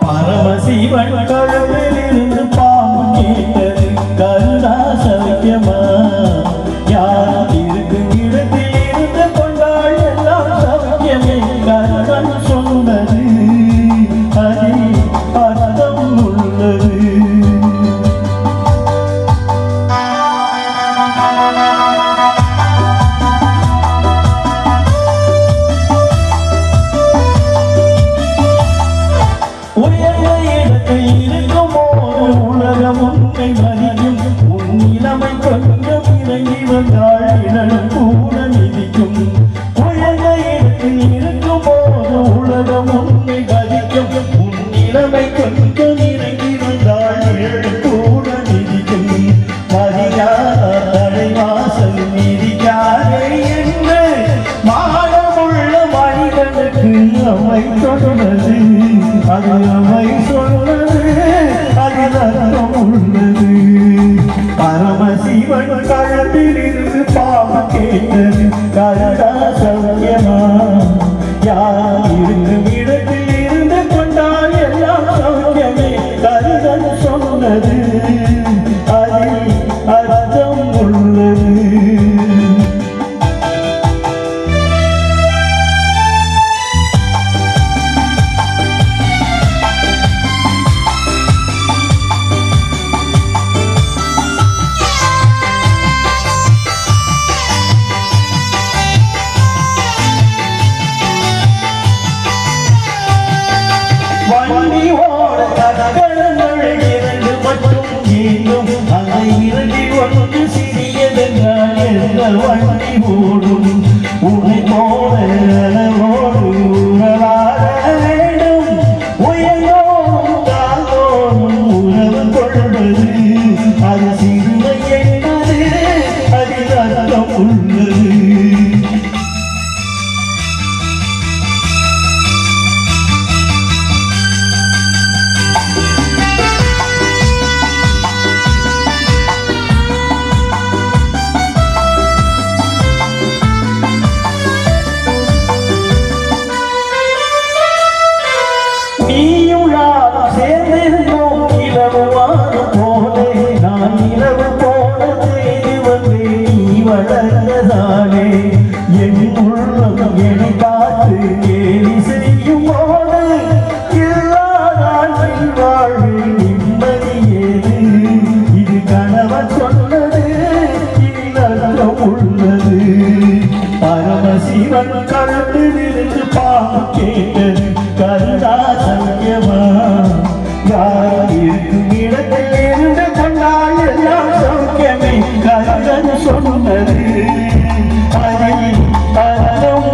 பரமசிவன் கடலிலிருந்து பாம்பு கேட்டது கருணா சௌக்கியமா யார் இருக்கும் இடத்தில் இருந்து கொண்டாள் எல்லாம் சௌக்கியமே கருணன் சொன்னது அதில் அர்த்தம் உள்ளது. உலகம் உன்னை மதிக்கும் உன் இளமை கொஞ்சம் இறங்கி வந்தாள் இளம் கூட மிதிக்கும். உயர்ந்த இடத்தில் இருக்கும் போது உலகம் உன்னை மதிக்கும் உன் இளமை கொஞ்சம் இறங்கி வந்தாள் இளம் கூட மிதிக்கும். மதியார் தலைவாசல் மிதிக்காதே என்று மானமுள்ள மனிதனுக்கு அவை சொன்னது அது அவை சொன்னது அதில் உள்ளது. பரமசிவன் களத்திலிருந்து பாம்பு கேட்டது கருணா சௌக்கியமா யார் இருக்கும் இடத்தில் இருந்து கொண்டால் எல்லாம் சௌக்கியமே கருணன் சொன்னது அதில் அர்த்தம் உள்ளது. வண்டி ஓட தகவல்கள் இரண்டு மட்டும் ஏதும் அந்த இரண்டில் ஒன்று சிறியதென்றால் எந்த வண்டி ஓடும் உனை போல அளவோடு உறவாட வேண்டும். உயர்ந்தோடும் தாழ்ந்தோடும் உறவு கொள்வது அது சிறுமை என்பது அதில் அர்த்தம் உள்ளது. நீயும் நானும் சேர்ந்திருந்தோம் இரவுவான போல நான் இரவு போல செய்து வந்தேன் நீ வளர்ந்ததானே என் உள்ளம் என்னை பார்த்து கேலி செய்யும் போது இல்லாதான் வாழ்வில் நிம்மதி ஏது இது கணவன் சொன்னது இதில் அர்த்தம் உள்ளது. பரமசிவன் களத்திலிருந்து பாம்பு கேட்டது கருணா சௌக்கியமா யார் இருக்கும் இடத்தில் இருந்து கொண்டால் எல்லாம் சௌக்கியமே கருணன் சொன்னது அதில் அர்த்தம்